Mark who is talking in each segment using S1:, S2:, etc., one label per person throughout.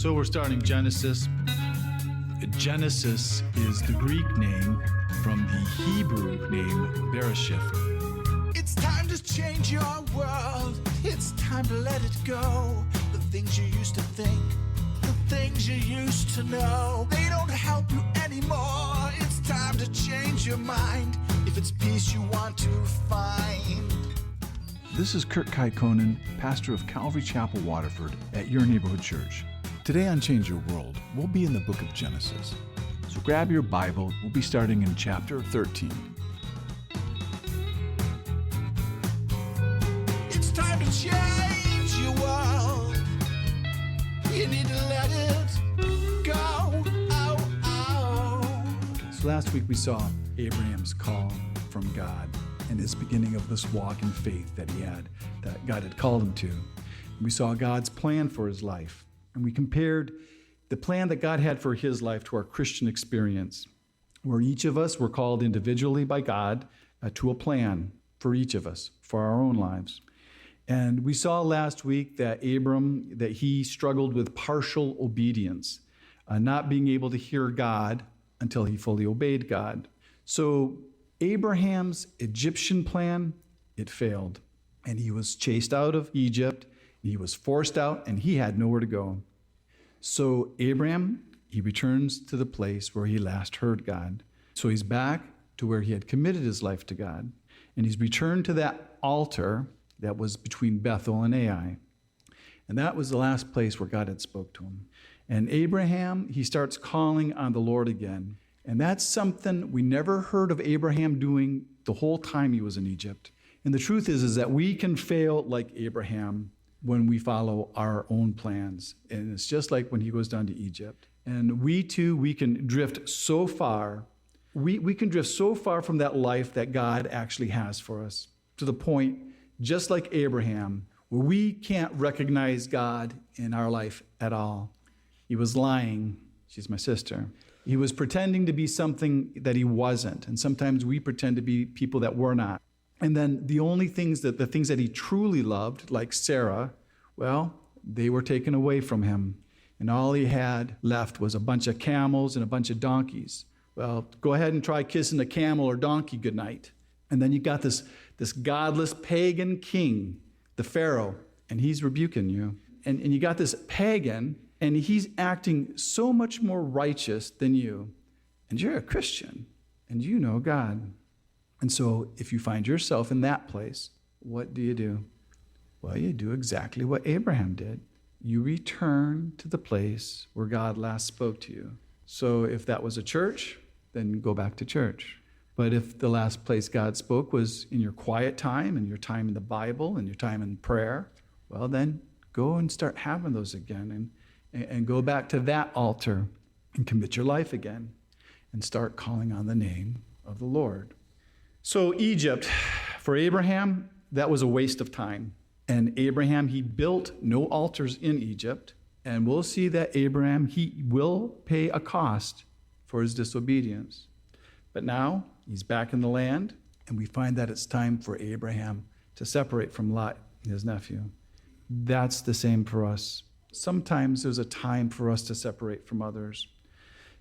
S1: So we're starting Genesis. Genesis is the Greek name from the Hebrew name Bereshith.
S2: It's time to change your world. It's time to let it go. The things you used to think, the things you used to know, they don't help you anymore. It's time to change your mind. If it's peace you want to find.
S1: This is Kurt Kaikonen, pastor of Calvary Chapel, Waterford, at your neighborhood church. Today on Change Your World, we'll be in the book of Genesis. So grab your Bible. We'll be starting in chapter 13.
S2: It's time to change your world. You need to let it go. Oh, oh.
S1: So last week we saw Abraham's call from God and his beginning of this walk in faith that he had, that God had called him to. We saw God's plan for his life. And we compared the plan that God had for his life to our Christian experience, where each of us were called individually by God to a plan for each of us, for our own lives. And we saw last week that Abram, that he struggled with partial obedience, not being able to hear God until he fully obeyed God. So Abraham's Egyptian plan, it failed. And he was chased out of Egypt. He was forced out, and he had nowhere to go. So Abraham, he returns to the place where he last heard God. So he's back to where he had committed his life to God. And he's returned to that altar that was between Bethel and Ai. And that was the last place where God had spoke to him. And Abraham, he starts calling on the Lord again. And that's something we never heard of Abraham doing the whole time he was in Egypt. And the truth is that we can fail like Abraham when we follow our own plans. And it's just like when he goes down to Egypt. And we too, we can drift so far. We can drift so far from that life that God actually has for us, to the point, just like Abraham, where we can't recognize God in our life at all. He was lying. She's my sister. He was pretending to be something that he wasn't. And sometimes we pretend to be people that we're not. And then the things that he truly loved, like Sarah, well, they were taken away from him. And all he had left was a bunch of camels and a bunch of donkeys. Well, go ahead and try kissing a camel or donkey goodnight. And then you got this godless pagan king, the Pharaoh, and he's rebuking you. And you got this pagan, and he's acting so much more righteous than you. And you're a Christian, and you know God. And so if you find yourself in that place, what do? Well, you do exactly what Abraham did. You return to the place where God last spoke to you. So if that was a church, then go back to church. But if the last place God spoke was in your quiet time and your time in the Bible and your time in prayer, well, then go and start having those again and go back to that altar and commit your life again and start calling on the name of the Lord. So Egypt, for Abraham, that was a waste of time. And Abraham, he built no altars in Egypt. And we'll see that Abraham, he will pay a cost for his disobedience. But now he's back in the land, and we find that it's time for Abraham to separate from Lot, his nephew. That's the same for us. Sometimes there's a time for us to separate from others.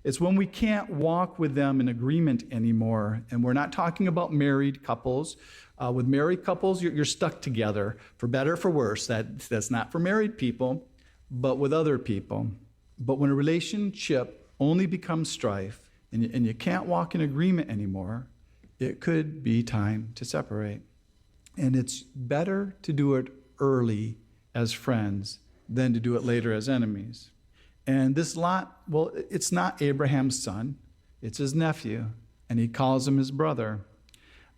S1: It's when we can't walk with them in agreement anymore. And we're not talking about married couples. With married couples, you're stuck together, for better or for worse. That's not for married people, but with other people. But when a relationship only becomes strife and you can't walk in agreement anymore, it could be time to separate. And it's better to do it early as friends than to do it later as enemies. And this Lot, well, it's not Abraham's son, it's his nephew, and he calls him his brother.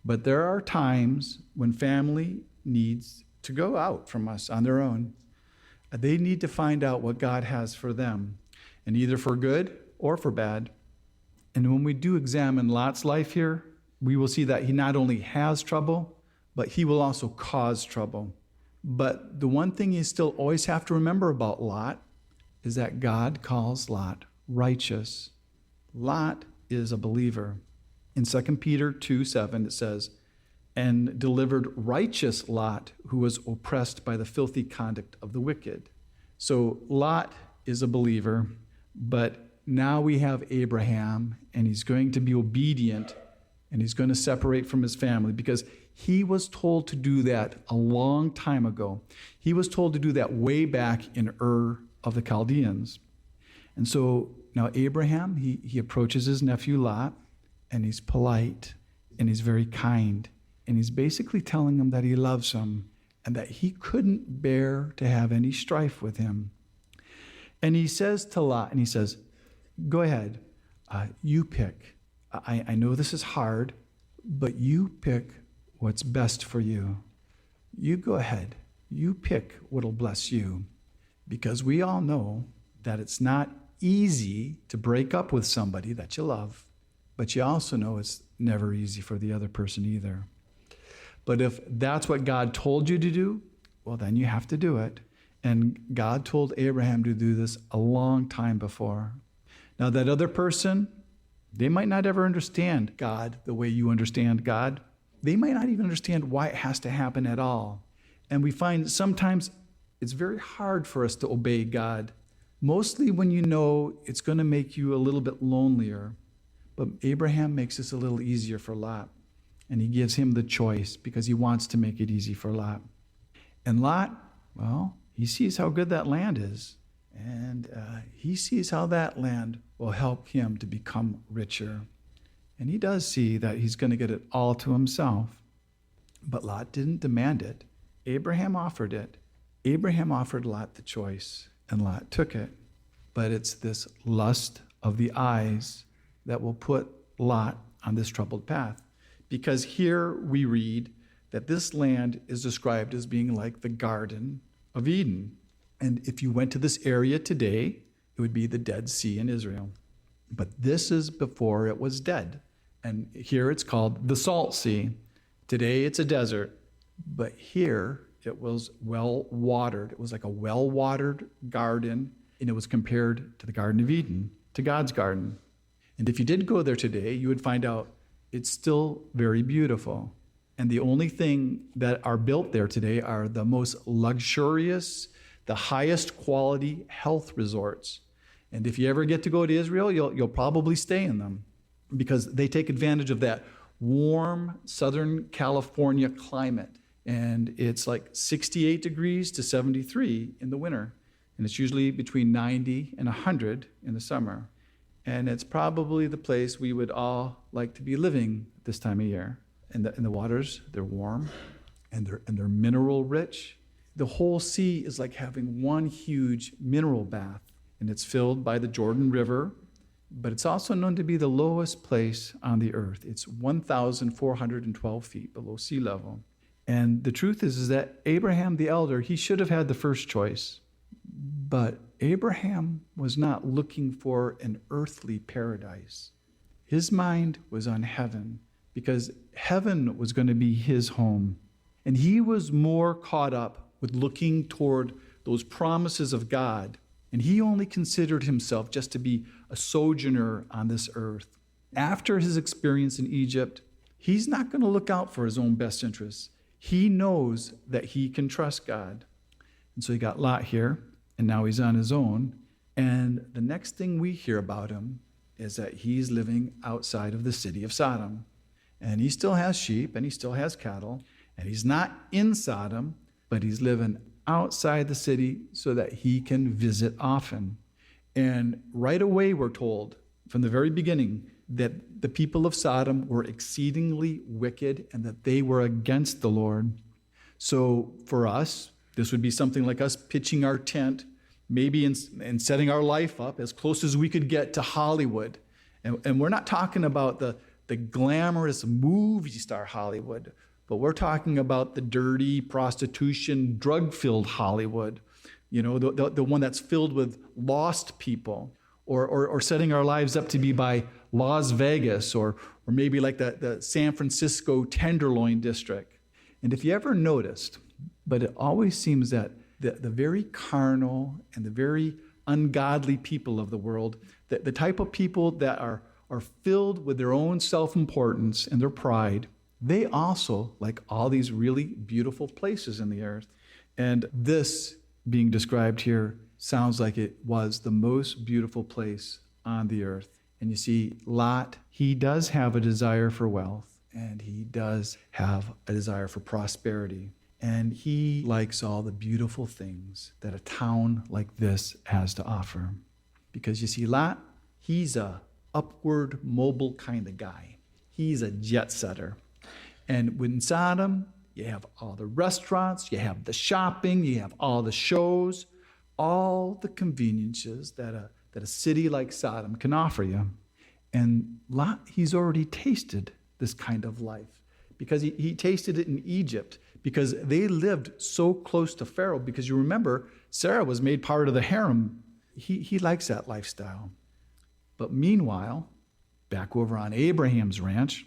S1: But there are times when family needs to go out from us on their own. They need to find out what God has for them, and either for good or for bad. And when we do examine Lot's life here, we will see that he not only has trouble, but he will also cause trouble. But the one thing you still always have to remember about Lot is that God calls Lot righteous. Lot is a believer. In 2 Peter 2:7, it says, and delivered righteous Lot, who was oppressed by the filthy conduct of the wicked. So Lot is a believer, but now we have Abraham, and he's going to be obedient, and he's going to separate from his family because he was told to do that a long time ago. He was told to do that way back in Ur of the Chaldeans. And so now Abraham, he approaches his nephew Lot, and he's polite, and he's very kind, and he's basically telling him that he loves him and that he couldn't bear to have any strife with him. And he says to Lot, and he says, go ahead, you pick. I know this is hard, but you pick what's best for you. You go ahead. You pick what'll bless you. Because we all know that it's not easy to break up with somebody that you love, but you also know it's never easy for the other person either. But if that's what God told you to do, well, then you have to do it. And God told Abraham to do this a long time before. Now, that other person, they might not ever understand God the way you understand God. They might not even understand why it has to happen at all. And we find sometimes it's very hard for us to obey God, mostly when you know it's going to make you a little bit lonelier. But Abraham makes this a little easier for Lot, and he gives him the choice because he wants to make it easy for Lot. And Lot, well, he sees how good that land is, and he sees how that land will help him to become richer. And he does see that he's going to get it all to himself. But Lot didn't demand it. Abraham offered it. Abraham offered Lot the choice, and Lot took it. But it's this lust of the eyes that will put Lot on this troubled path. Because here we read that this land is described as being like the Garden of Eden. And if you went to this area today, it would be the Dead Sea in Israel. But this is before it was dead. And here it's called the Salt Sea. Today it's a desert. But here it was well-watered. It was like a well-watered garden, and it was compared to the Garden of Eden, to God's garden. And if you did go there today, you would find out it's still very beautiful. And the only thing that are built there today are the most luxurious, the highest quality health resorts. And if you ever get to go to Israel, you'll probably stay in them because they take advantage of that warm Southern California climate. And it's like 68 degrees to 73 in the winter. And it's usually between 90 and 100 in the summer. And it's probably the place we would all like to be living this time of year. And the waters, they're warm and they're mineral rich. The whole sea is like having one huge mineral bath. And it's filled by the Jordan River. But it's also known to be the lowest place on the earth. It's 1,412 feet below sea level. And the truth is that Abraham the elder, he should have had the first choice. But Abraham was not looking for an earthly paradise. His mind was on heaven because heaven was going to be his home. And he was more caught up with looking toward those promises of God. And he only considered himself just to be a sojourner on this earth. After his experience in Egypt, he's not going to look out for his own best interests. He knows that he can trust God. And so he got Lot here, and now he's on his own. And the next thing we hear about him is that he's living outside of the city of Sodom. And he still has sheep, and he still has cattle, and he's not in Sodom, but he's living outside the city so that he can visit often. And right away we're told, from the very beginning, that the people of Sodom were exceedingly wicked and that they were against the Lord. So for us, this would be something like us pitching our tent, maybe and setting our life up as close as we could get to Hollywood. And we're not talking about the glamorous movie star Hollywood, but we're talking about the dirty, prostitution, drug-filled Hollywood, you know, the one that's filled with lost people, or setting our lives up to be by Las Vegas, or maybe like the San Francisco Tenderloin District. And if you ever noticed, but it always seems that the very carnal and the very ungodly people of the world, the type of people that are filled with their own self-importance and their pride, they also like all these really beautiful places in the earth. And this being described here sounds like it was the most beautiful place on the earth. And you see, Lot, he does have a desire for wealth, and he does have a desire for prosperity. And he likes all the beautiful things that a town like this has to offer. Because you see, Lot, he's a upward mobile kind of guy. He's a jet setter. And in Sodom, you have all the restaurants, you have the shopping, you have all the shows, all the conveniences that a city like Sodom can offer you. And Lot, he's already tasted this kind of life because he tasted it in Egypt because they lived so close to Pharaoh. Because you remember, Sarah was made part of the harem. He likes that lifestyle. But meanwhile, back over on Abraham's ranch,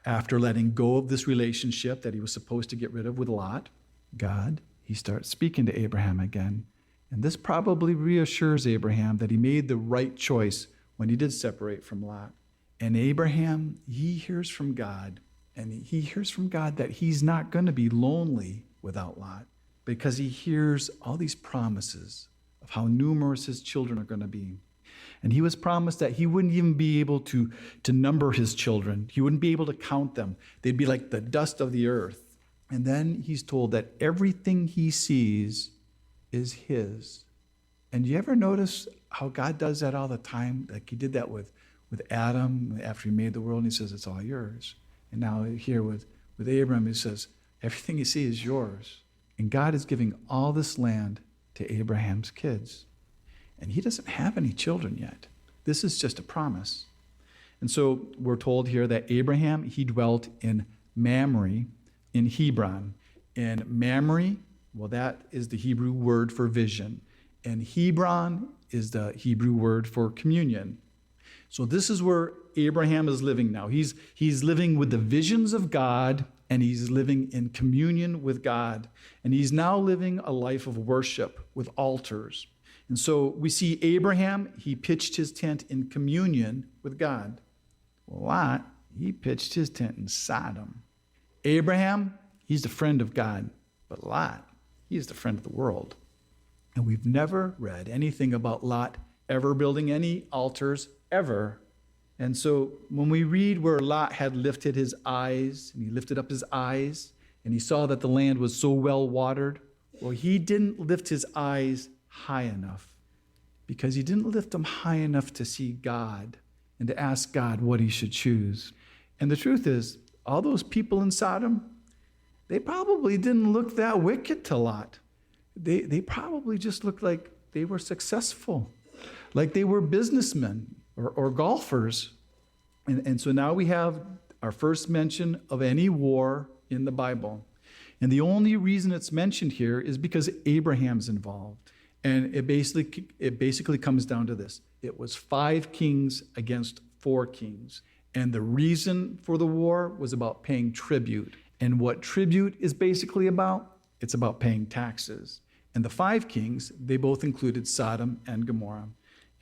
S1: after letting go of this relationship that he was supposed to get rid of with Lot, God, he starts speaking to Abraham again. And this probably reassures Abraham that he made the right choice when he did separate from Lot. And Abraham, he hears from God, and he hears from God that he's not going to be lonely without Lot because he hears all these promises of how numerous his children are going to be. And he was promised that he wouldn't even be able to number his children. He wouldn't be able to count them. They'd be like the dust of the earth. And then he's told that everything he sees is his. And you ever notice how God does that all the time? Like he did that with Adam after he made the world, and he says, it's all yours. And now here with Abram, he says, everything you see is yours. And God is giving all this land to Abraham's kids. And he doesn't have any children yet. This is just a promise. And so we're told here that Abraham, he dwelt in Mamre in Hebron. And Mamre, well, that is the Hebrew word for vision. And Hebron is the Hebrew word for communion. So this is where Abraham is living now. He's living with the visions of God, and he's living in communion with God. And he's now living a life of worship with altars. And so we see Abraham, he pitched his tent in communion with God. Lot, he pitched his tent in Sodom. Abraham, he's the friend of God. But Lot, he is the friend of the world. And we've never read anything about Lot ever building any altars, ever. And so when we read where Lot had lifted his eyes, and he lifted up his eyes, and he saw that the land was so well watered, well, he didn't lift his eyes high enough because he didn't lift them high enough to see God and to ask God what he should choose. And the truth is, all those people in Sodom, they probably didn't look that wicked to Lot. They probably just looked like they were successful, like they were businessmen or golfers. And so now we have our first mention of any war in the Bible. And the only reason it's mentioned here is because Abraham's involved. And it basically comes down to this. It was 5 kings against 4 kings. And the reason for the war was about paying tribute. And what tribute is basically about? It's about paying taxes. And the 5 kings, they both included Sodom and Gomorrah.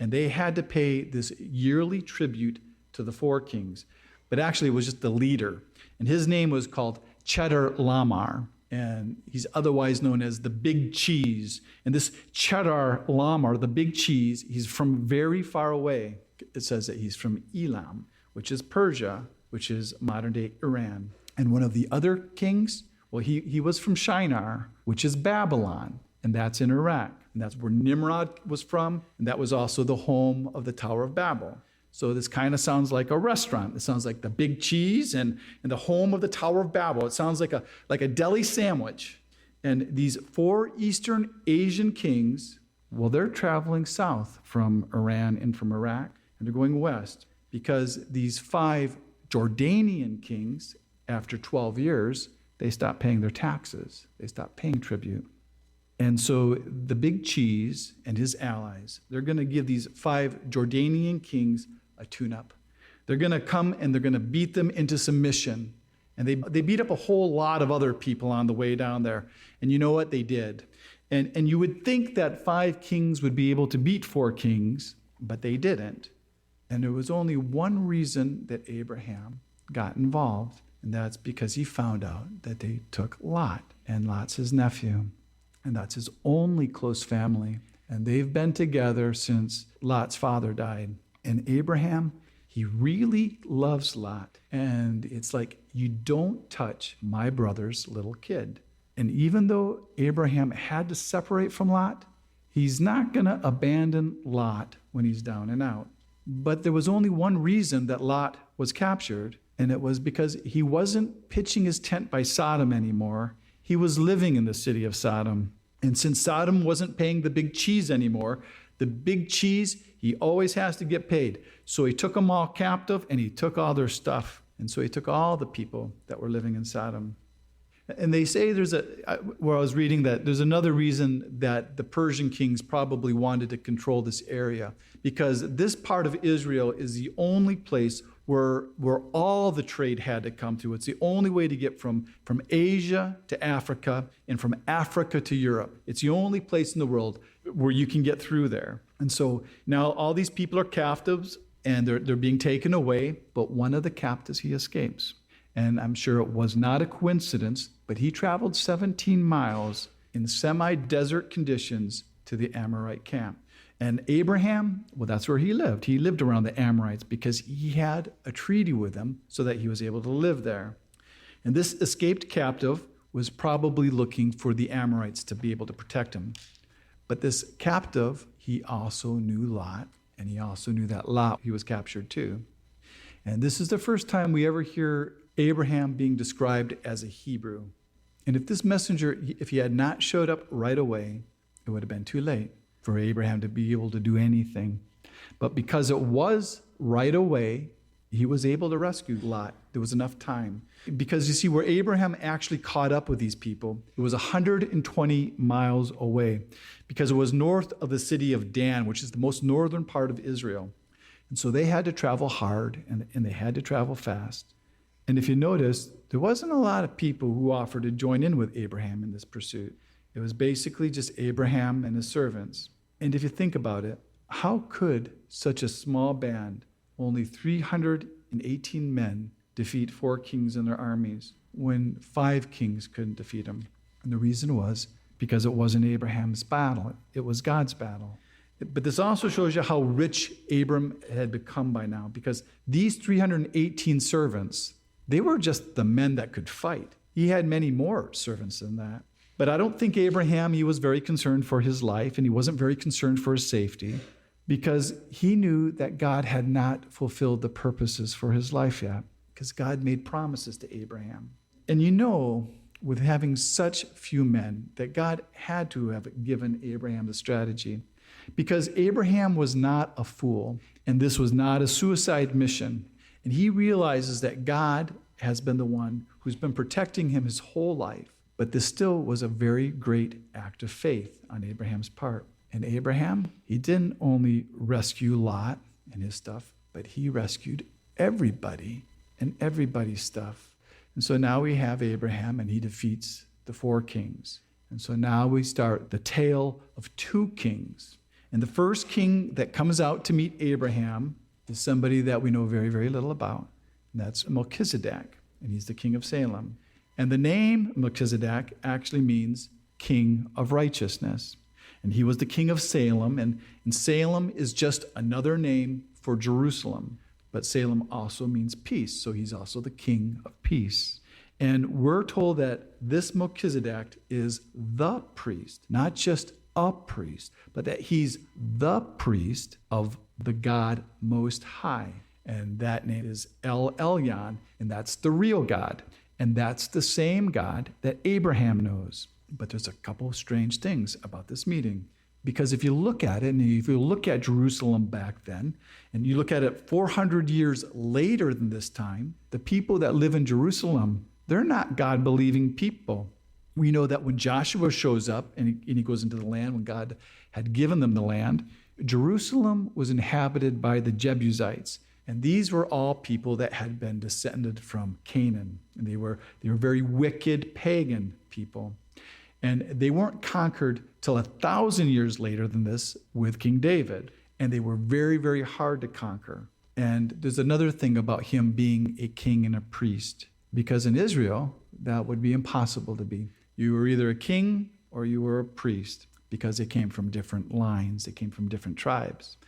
S1: And they had to pay this yearly tribute to the 4 kings. But actually, it was just the leader. And his name was called Chedorlaomer. And he's otherwise known as the Big Cheese. And this Chedorlaomer, the Big Cheese, he's from very far away. It says that he's from Elam, which is Persia, which is modern-day Iran. And one of the other kings, well, he was from Shinar, which is Babylon, and that's in Iraq. And that's where Nimrod was from, and that was also the home of the Tower of Babel. So this kind of sounds like a restaurant. It sounds like the Big Cheese and the home of the Tower of Babel. It sounds like a deli sandwich. And these 4 Eastern Asian kings, well, they're traveling south from Iran and from Iraq, and they're going west because these 5 Jordanian kings, after 12 years, they stopped paying their taxes. They stopped paying tribute. And so the Big Cheese and his allies, they're going to give these 5 Jordanian kings a tune-up. They're going to come and they're going to beat them into submission. And they beat up a whole lot of other people on the way down there. And you know what? They did. And you would think that 5 kings would be able to beat 4 kings, but they didn't. And there was only one reason that Abraham got involved, and that's because he found out that they took Lot. And Lot's his nephew. And that's his only close family. And they've been together since Lot's father died. And Abraham, he really loves Lot. And it's like, you don't touch my brother's little kid. And even though Abraham had to separate from Lot, he's not going to abandon Lot when he's down and out. But there was only one reason that Lot was captured, and it was because he wasn't pitching his tent by Sodom anymore. He was living in the city of Sodom. And since Sodom wasn't paying the big cheese anymore, the big cheese, he always has to get paid. So he took them all captive, and he took all their stuff. And so he took all the people that were living in Sodom. And they say where I was reading that there's another reason that the Persian kings probably wanted to control this area, because this part of Israel is the only place where all the trade had to come through. It's the only way to get from Asia to Africa and from Africa to Europe. It's the only place in the world where you can get through there. And so now all these people are captives, and they're being taken away, but one of the captives, he escapes. And I'm sure it was not a coincidence, but he traveled 17 miles in semi-desert conditions to the Amorite camp. And Abraham, well, that's where he lived. He lived around the Amorites because he had a treaty with them so that he was able to live there. And this escaped captive was probably looking for the Amorites to be able to protect him. But this captive, he also knew Lot, and he also knew that Lot, he was captured too. And this is the first time we ever hear Abraham being described as a Hebrew. And if this messenger, if he had not showed up right away, it would have been too late for Abraham to be able to do anything. But because it was right away, he was able to rescue Lot. There was enough time. Because you see, where Abraham actually caught up with these people, it was 120 miles away, because it was north of the city of Dan, which is the most northern part of Israel. And so they had to travel hard, and they had to travel fast. And if you notice, there wasn't a lot of people who offered to join in with Abraham in this pursuit. It was basically just Abraham and his servants. And if you think about it, how could such a small band, only 318 men, defeat 4 kings and their armies when 5 kings couldn't defeat them? And the reason was because it wasn't Abraham's battle. It was God's battle. But this also shows you how rich Abram had become by now, because these 318 servants, they were just the men that could fight. He had many more servants than that. But I don't think Abraham, he was very concerned for his life, and he wasn't very concerned for his safety, because he knew that God had not fulfilled the purposes for his life yet, because God made promises to Abraham. And you know, with having such few men, that God had to have given Abraham the strategy, because Abraham was not a fool, and this was not a suicide mission. And he realizes that God has been the one who's been protecting him his whole life. But this still was a very great act of faith on Abraham's part. And Abraham, he didn't only rescue Lot and his stuff, but he rescued everybody and everybody's stuff. And so now we have Abraham, and he defeats the 4 kings. And so now we start the tale of 2 kings. And the first king that comes out to meet Abraham is somebody that we know very, very little about. And that's Melchizedek, and he's the king of Salem. And the name Melchizedek actually means king of righteousness. And he was the king of Salem, and Salem is just another name for Jerusalem. But Salem also means peace, so he's also the king of peace. And we're told that this Melchizedek is the priest, not just a priest, but that he's the priest of the God Most High. And that name is El Elyon, and that's the real God. And that's the same God that Abraham knows. But there's a couple of strange things about this meeting. Because if you look at it, and if you look at Jerusalem back then, and you look at it 400 years later than this time, the people that live in Jerusalem, they're not God-believing people. We know that when Joshua shows up and he goes into the land, when God had given them the land, Jerusalem was inhabited by the Jebusites. And these were all people that had been descended from Canaan. And they were very wicked pagan people. And they weren't conquered till 1,000 years later than this with King David. And they were very, very hard to conquer. And there's another thing about him being a king and a priest. Because in Israel, that would be impossible to be. You were either a king or you were a priest. because they came from different lines, they came from different tribes.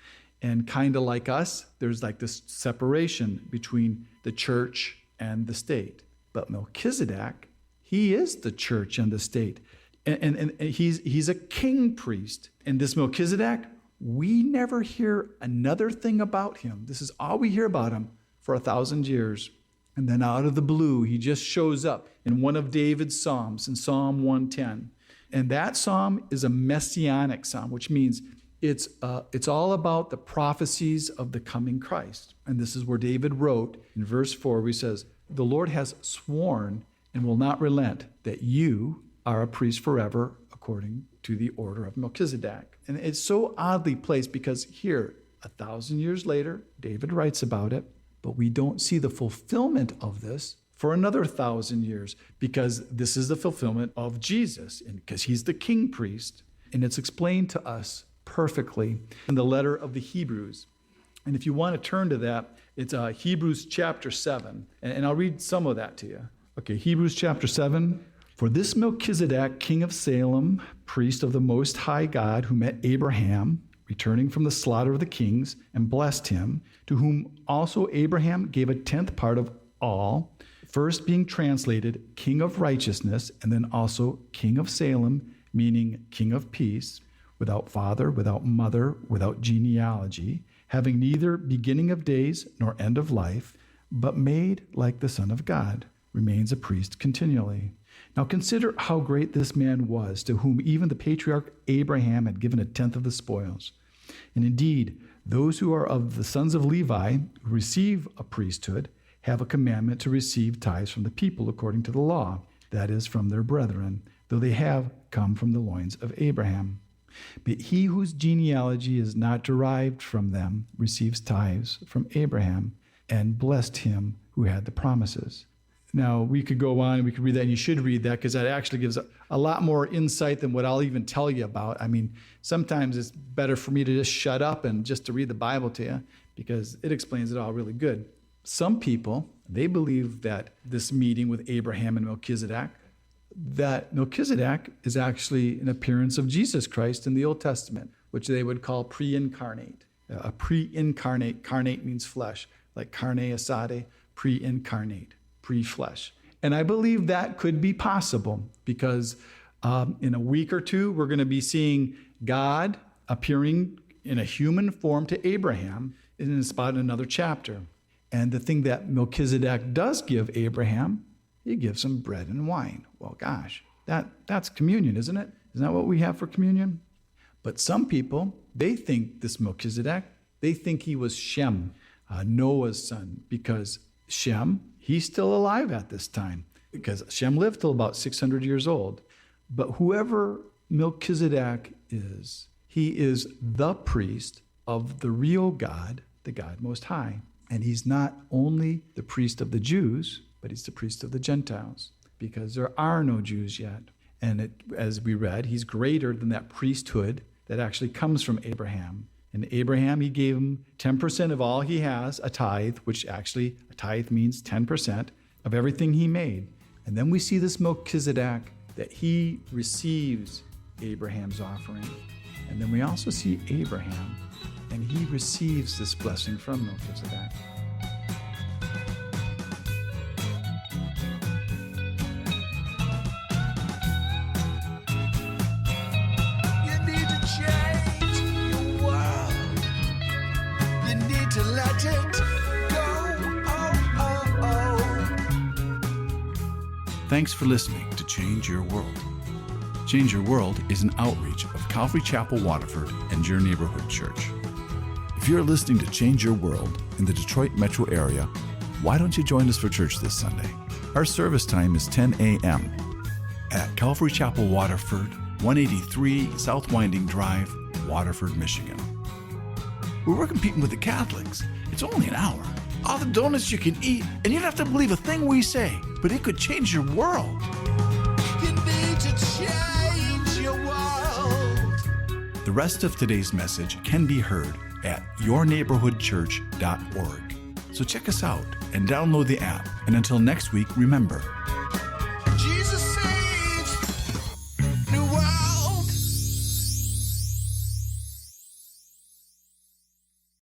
S1: And kind of like us, there's like this separation between the church and the state. But Melchizedek, he is the church and the state. And he's a king priest. And this Melchizedek, we never hear another thing about him. This is all we hear about him for 1,000 years. And then out of the blue, he just shows up in one of David's psalms, in Psalm 110. And that psalm is a messianic psalm, which means it's all about the prophecies of the coming Christ. And this is where David wrote in verse 4, where he says, "The Lord has sworn and will not relent that you are a priest forever according to the order of Melchizedek." And it's so oddly placed because here, 1,000 years later, David writes about it, but we don't see the fulfillment of this for another 1,000 years because this is the fulfillment of Jesus, and because he's the king priest. And it's explained to us perfectly in the letter of the Hebrews. And if you want to turn to that, it's Hebrews chapter 7. And I'll read some of that to you. Okay, Hebrews chapter 7. "For this Melchizedek, king of Salem, priest of the Most High God, who met Abraham, returning from the slaughter of the kings, and blessed him, to whom also Abraham gave a 10th part of all, first being translated King of Righteousness, and then also King of Salem, meaning King of Peace, without father, without mother, without genealogy, having neither beginning of days nor end of life, but made like the Son of God, remains a priest continually. Now consider how great this man was, to whom even the patriarch Abraham had given a 10th of the spoils. And indeed, those who are of the sons of Levi, who receive a priesthood, have a commandment to receive tithes from the people according to the law, that is, from their brethren, though they have come from the loins of Abraham. But he whose genealogy is not derived from them receives tithes from Abraham, and blessed him who had the promises." Now, we could go on and we could read that, and you should read that because that actually gives a lot more insight than what I'll even tell you about. I mean, sometimes it's better for me to just shut up and just to read the Bible to you because it explains it all really good. Some people, they believe that this meeting with Abraham and Melchizedek, that Melchizedek is actually an appearance of Jesus Christ in the Old Testament, which they would call pre-incarnate. A pre-incarnate, carnate means flesh, like carne asade, pre-incarnate, pre-flesh. And I believe that could be possible because in a week or two, we're going to be seeing God appearing in a human form to Abraham in a spot in another chapter. And the thing that Melchizedek does give Abraham, he gives him bread and wine. Well, gosh, that's communion, isn't it? Isn't that what we have for communion? But some people, they think this Melchizedek, they think he was Shem, Noah's son, because Shem, he's still alive at this time, because Shem lived till about 600 years old. But whoever Melchizedek is, he is the priest of the real God, the God Most High. And he's not only the priest of the Jews, but he's the priest of the Gentiles, because there are no Jews yet. And as we read, he's greater than that priesthood that actually comes from Abraham. And Abraham, he gave him 10% of all he has, a tithe, which actually a tithe means 10% of everything he made. And then we see this Melchizedek, that he receives Abraham's offering. And then we also see Abraham, and he receives this blessing from Melchizedek.
S2: You need to change your world. You need to let it go.
S3: Thanks for listening to Change Your World. Change Your World is an outreach of Calvary Chapel, Waterford, and your neighborhood church. If you're listening to Change Your World in the Detroit metro area, why don't you join us for church this Sunday? Our service time is 10 a.m. at Calvary Chapel, Waterford, 183 South Winding Drive, Waterford, Michigan. We're competing with the Catholics. It's only an hour. All the donuts you can eat, and you don't have to believe a thing we say, but it could change your world.
S2: You need to change your world.
S3: The rest of today's message can be heard at yourneighborhoodchurch.org. So check us out and download the app. And until next week, remember,